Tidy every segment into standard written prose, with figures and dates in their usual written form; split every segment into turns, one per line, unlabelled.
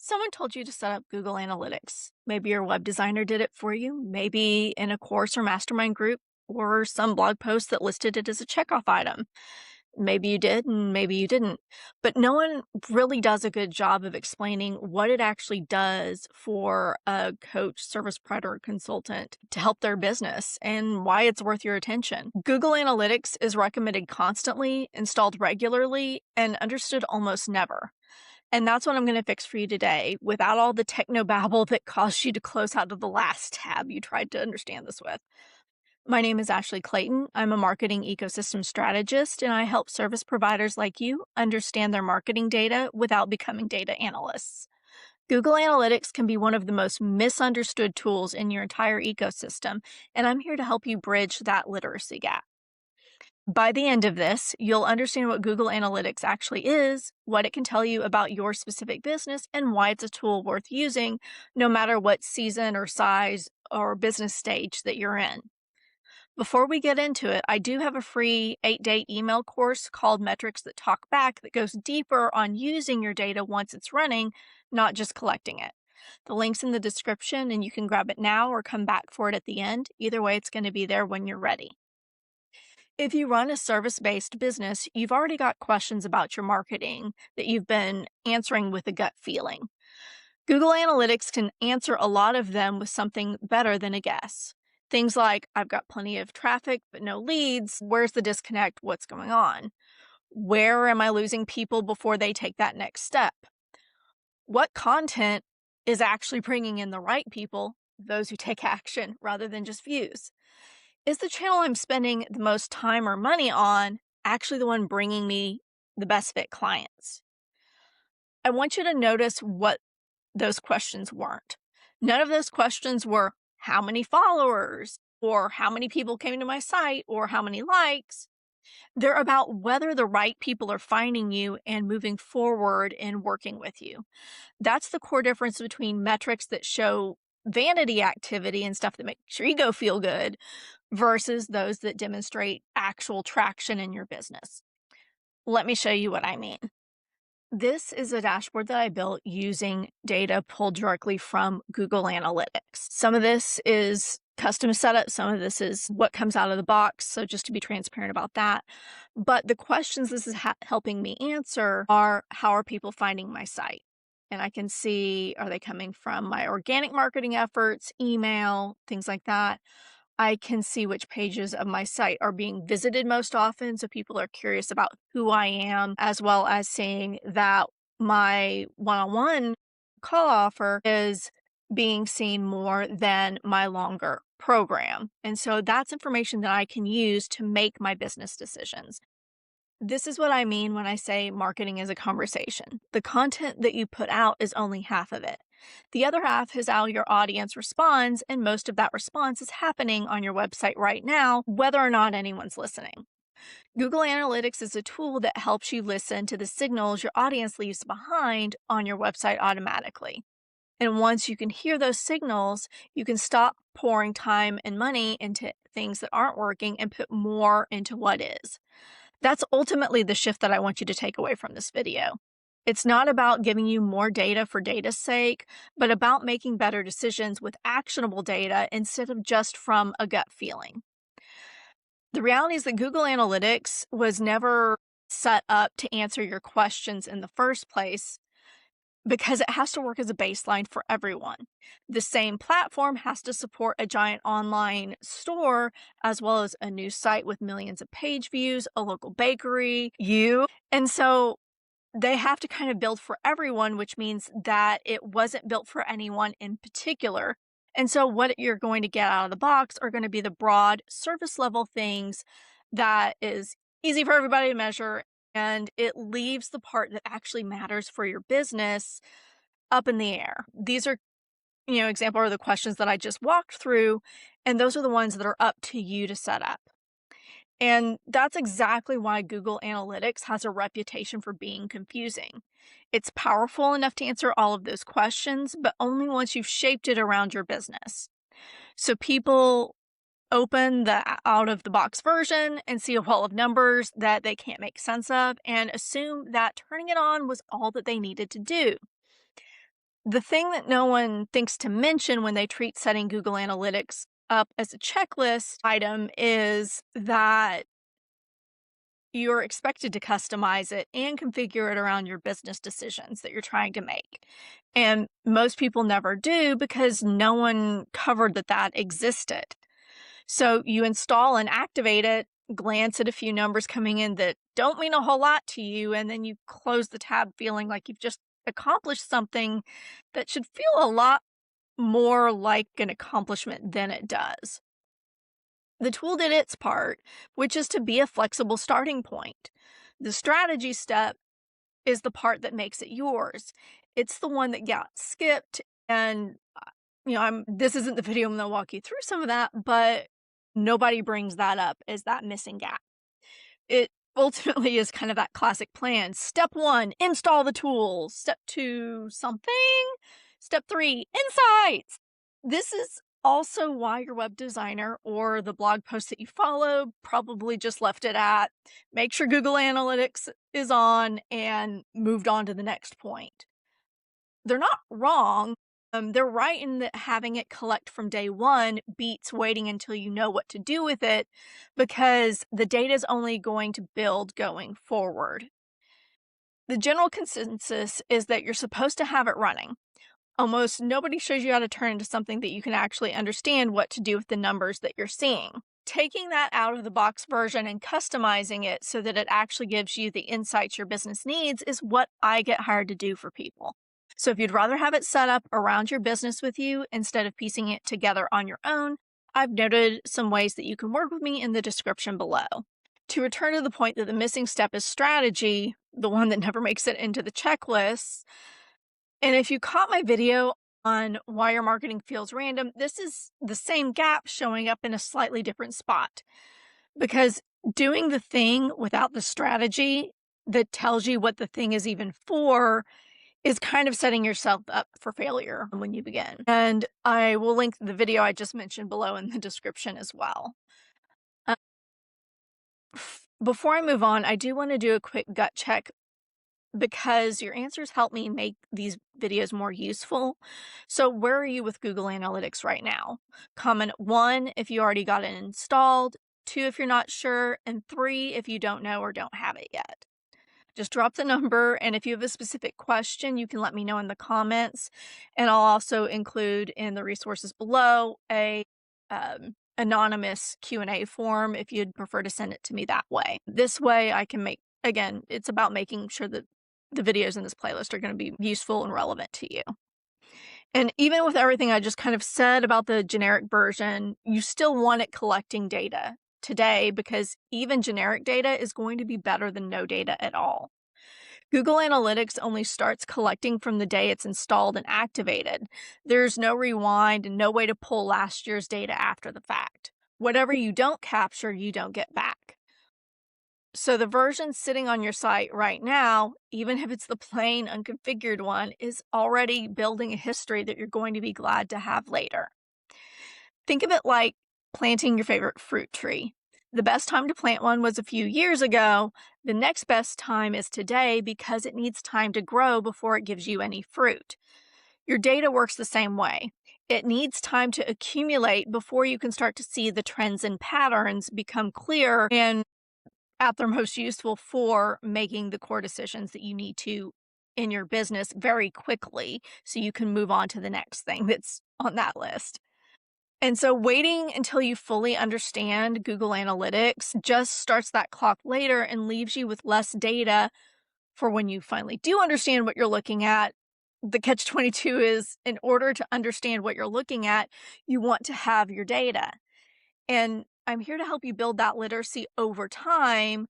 Someone told you to set up Google Analytics. Maybe your web designer did it for you, maybe in a course or mastermind group, or some blog post that listed it as a checkoff item. Maybe you did, and maybe you didn't. But no one really does a good job of explaining what it actually does for a coach, service provider, or consultant to help their business and why it's worth your attention. Google Analytics is recommended constantly, installed regularly, and understood almost never. And that's what I'm going to fix for you today without all the technobabble that caused you to close out of the last tab you tried to understand this with. My name is Ashley Clayton. I'm a marketing ecosystem strategist, and I help service providers like you understand their marketing data without becoming data analysts. Google Analytics can be one of the most misunderstood tools in your entire ecosystem, and I'm here to help you bridge that literacy gap. By the end of this, you'll understand what Google Analytics actually is, what it can tell you about your specific business, and why it's a tool worth using, no matter what season or size or business stage that you're in. Before we get into it, I do have a free 8-day email course called Metrics That Talk Back that goes deeper on using your data once it's running, not just collecting it. The link's in the description, and you can grab it now or come back for it at the end. Either way, it's going to be there when you're ready. If you run a service-based business, you've already got questions about your marketing that you've been answering with a gut feeling. Google Analytics can answer a lot of them with something better than a guess. Things like, I've got plenty of traffic, but no leads. Where's the disconnect? What's going on? Where am I losing people before they take that next step? What content is actually bringing in the right people, those who take action rather than just views? Is the channel I'm spending the most time or money on actually the one bringing me the best fit clients? I want you to notice what those questions weren't. None of those questions were how many followers or how many people came to my site or how many likes. They're about whether the right people are finding you and moving forward and working with you. That's the core difference between metrics that show vanity activity and stuff that makes your ego feel good versus those that demonstrate actual traction in your business. Let me show you what I mean. This is a dashboard that I built using data pulled directly from Google Analytics. Some of this is custom setup, some of this is what comes out of the box, so just to be transparent about that. But the questions this is helping me answer are, how are people finding my site? And I can see, are they coming from my organic marketing efforts, email, things like that. I can see which pages of my site are being visited most often, so people are curious about who I am, as well as seeing that my one-on-one call offer is being seen more than my longer program. And so that's information that I can use to make my business decisions. This is what I mean when I say marketing is a conversation. The content that you put out is only half of it. The other half is how your audience responds, and most of that response is happening on your website right now, whether or not anyone's listening. Google Analytics is a tool that helps you listen to the signals your audience leaves behind on your website automatically. And once you can hear those signals, you can stop pouring time and money into things that aren't working and put more into what is. That's ultimately the shift that I want you to take away from this video. It's not about giving you more data for data's sake, but about making better decisions with actionable data instead of just from a gut feeling. The reality is that Google Analytics was never set up to answer your questions in the first place because it has to work as a baseline for everyone. The same platform has to support a giant online store, as well as a new site with millions of page views, a local bakery, you. And so they have to kind of build for everyone, which means that it wasn't built for anyone in particular. And so what you're going to get out of the box are going to be the broad surface level things that is easy for everybody to measure, and it leaves the part that actually matters for your business up in the air. These are, example of the questions that I just walked through, and those are the ones that are up to you to set up. And that's exactly why Google Analytics has a reputation for being confusing. It's powerful enough to answer all of those questions, but only once you've shaped it around your business. So people open the out-of-the-box version and see a wall of numbers that they can't make sense of and assume that turning it on was all that they needed to do. The thing that no one thinks to mention when they treat setting Google Analytics up as a checklist item is that you're expected to customize it and configure it around your business decisions that you're trying to make. And most people never do because no one covered that existed. So you install and activate it, glance at a few numbers coming in that don't mean a whole lot to you, and then you close the tab feeling like you've just accomplished something that should feel a lot more like an accomplishment than it does. The tool did its part, which is to be a flexible starting point. The strategy step is the part that makes it yours. It's the one that got skipped, and this isn't the video. I'm going to walk you through some of that, but nobody brings that up as that missing gap. It ultimately is kind of that classic plan. Step 1, install the tool. Step 2, something. Step 3, insights. This is also why your web designer or the blog post that you follow probably just left it at make sure Google Analytics is on and moved on to the next point. They're not wrong. They're right in that having it collect from day one beats waiting until you know what to do with it, because the data is only going to build going forward. The general consensus is that you're supposed to have it running. Almost nobody shows you how to turn into something that you can actually understand what to do with the numbers that you're seeing. Taking that out of the box version and customizing it so that it actually gives you the insights your business needs is what I get hired to do for people. So if you'd rather have it set up around your business with you instead of piecing it together on your own, I've noted some ways that you can work with me in the description below. To return to the point that the missing step is strategy, the one that never makes it into the checklist. And if you caught my video on why your marketing feels random, this is the same gap showing up in a slightly different spot. Because doing the thing without the strategy that tells you what the thing is even for is kind of setting yourself up for failure when you begin. And I will link the video I just mentioned below in the description as well. Before I move on, I do want to do a quick gut check because your answers help me make these videos more useful. So where are you with Google Analytics right now? Comment 1 if you already got it installed, 2 if you're not sure, and 3 if you don't know or don't have it yet. Just drop the number, and if you have a specific question, you can let me know in the comments, and I'll also include in the resources below a anonymous Q&A form if you'd prefer to send it to me that way. This way I can again, it's about making sure that the videos in this playlist are going to be useful and relevant to you. And even with everything I just kind of said about the generic version, you still want it collecting data today because even generic data is going to be better than no data at all. Google Analytics only starts collecting from the day it's installed and activated. There's no rewind and no way to pull last year's data after the fact. Whatever you don't capture, you don't get back. So the version sitting on your site right now, even if it's the plain unconfigured one, is already building a history that you're going to be glad to have later. Think of it like planting your favorite fruit tree. The best time to plant one was a few years ago. The next best time is today because it needs time to grow before it gives you any fruit. Your data works the same way. It needs time to accumulate before you can start to see the trends and patterns become clear and at their most useful for making the core decisions that you need to in your business very quickly so you can move on to the next thing that's on that list. And so waiting until you fully understand Google Analytics just starts that clock later and leaves you with less data for when you finally do understand what you're looking at. The catch-22 is in order to understand what you're looking at, you want to have your data. And I'm here to help you build that literacy over time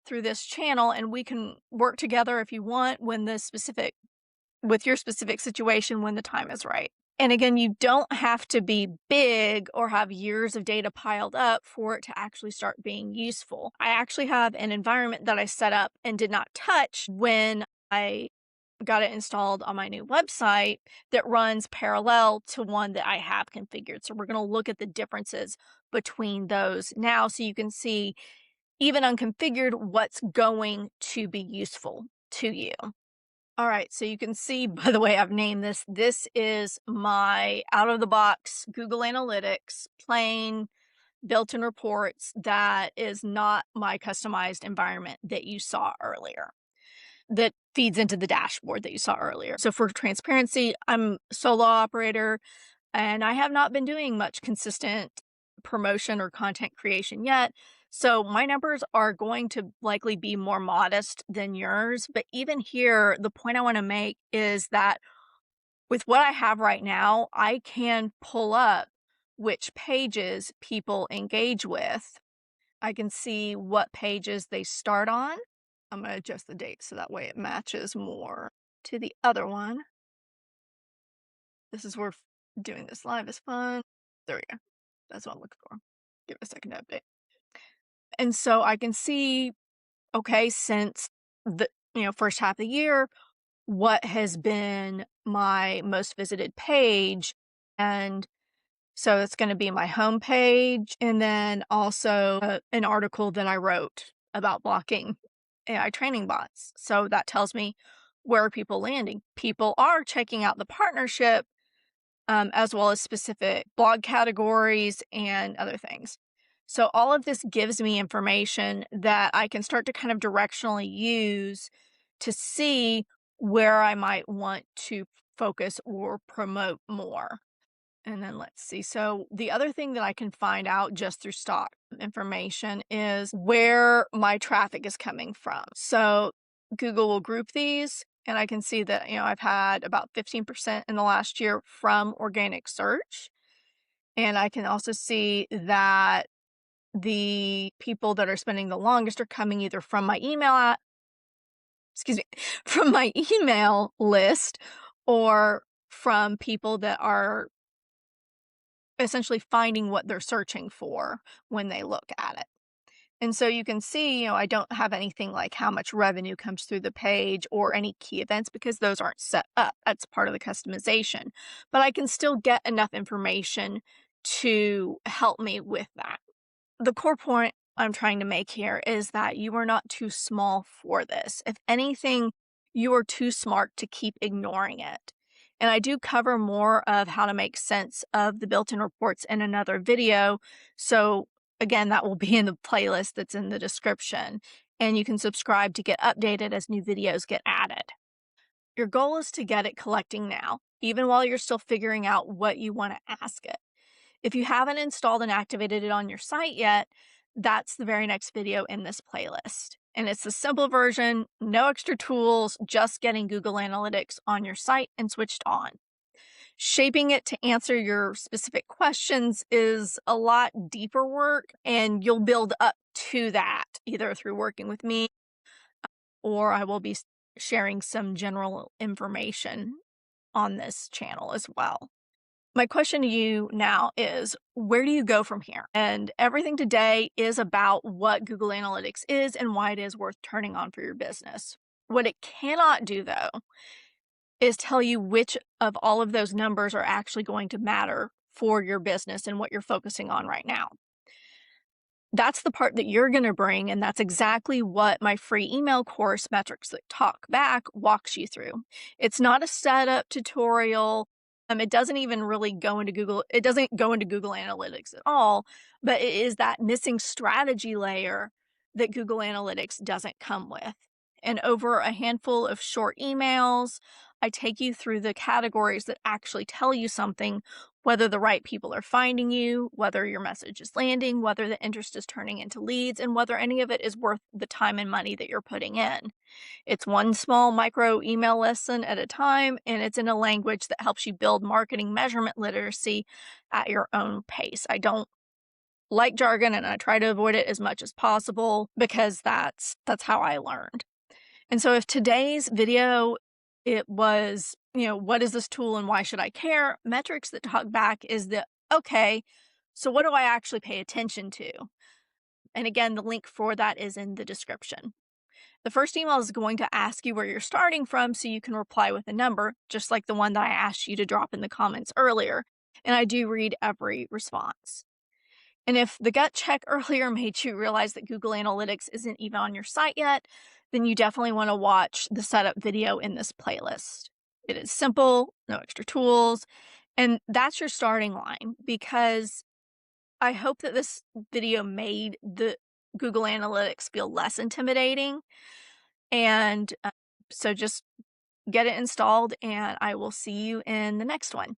through this channel, and we can work together if you want with your specific situation when the time is right. And again, you don't have to be big or have years of data piled up for it to actually start being useful. I actually have an environment that I set up and did not touch when I got it installed on my new website that runs parallel to one that I have configured. So we're going to look at the differences between those now so you can see, even unconfigured, what's going to be useful to you. All right, so you can see by the way I've named this, this is my out of the box Google Analytics, plain built-in reports that is not my customized environment that you saw earlier, that feeds into the dashboard that you saw earlier. So for transparency, I'm a solo operator and I have not been doing much consistent promotion or content creation yet. So my numbers are going to likely be more modest than yours. But even here, the point I want to make is that with what I have right now, I can pull up which pages people engage with. I can see what pages they start on. I'm going to adjust the date so that way it matches more to the other one. This is where doing this live is fun. There we go. That's what I'm looking for. Give it a second to update. And so I can see, okay, since the first half of the year, what has been my most visited page. And so it's going to be my home page and then also an article that I wrote about blocking AI training bots. So that tells me where are people landing. People are checking out the partnership as well as specific blog categories and other things. So all of this gives me information that I can start to kind of directionally use to see where I might want to focus or promote more. And then let's see. So the other thing that I can find out just through stock information is where my traffic is coming from. So Google will group these and I can see that, I've had about 15% in the last year from organic search. And I can also see that the people that are spending the longest are coming either from my excuse me, from my email list or from people that are essentially finding what they're searching for when they look at it. And so you can see, I don't have anything like how much revenue comes through the page or any key events because those aren't set up. That's part of the customization. But I can still get enough information to help me with that. The core point I'm trying to make here is that you are not too small for this. If anything, you are too smart to keep ignoring it. And I do cover more of how to make sense of the built-in reports in another video. So again, that will be in the playlist that's in the description. And you can subscribe to get updated as new videos get added. Your goal is to get it collecting now, even while you're still figuring out what you want to ask it. If you haven't installed and activated it on your site yet, that's the very next video in this playlist. And it's the simple version, no extra tools, just getting Google Analytics on your site and switched on. Shaping it to answer your specific questions is a lot deeper work, and you'll build up to that either through working with me or I will be sharing some general information on this channel as well. My question to you now is, where do you go from here? And everything today is about what Google Analytics is and why it is worth turning on for your business. What it cannot do, though, is tell you which of all of those numbers are actually going to matter for your business and what you're focusing on right now. That's the part that you're going to bring, and that's exactly what my free email course, Metrics That Talk Back, walks you through. It's not a setup tutorial. It doesn't even really go into Google. It doesn't go into Google Analytics at all, but it is that missing strategy layer that Google Analytics doesn't come with. And over a handful of short emails, I take you through the categories that actually tell you something, whether the right people are finding you, whether your message is landing, whether the interest is turning into leads, and whether any of it is worth the time and money that you're putting in. It's one small micro email lesson at a time, and it's in a language that helps you build marketing measurement literacy at your own pace. I don't like jargon, and I try to avoid it as much as possible because that's how I learned. And so if today's video, it was, what is this tool and why should I care? Metrics That Talk Back is okay, so what do I actually pay attention to? And again, the link for that is in the description. The first email is going to ask you where you're starting from so you can reply with a number, just like the one that I asked you to drop in the comments earlier. And I do read every response. And if the gut check earlier made you realize that Google Analytics isn't even on your site yet, then you definitely want to watch the setup video in this playlist. It is simple, no extra tools, and that's your starting line, because I hope that this video made the Google Analytics feel less intimidating. And so just get it installed, and I will see you in the next one.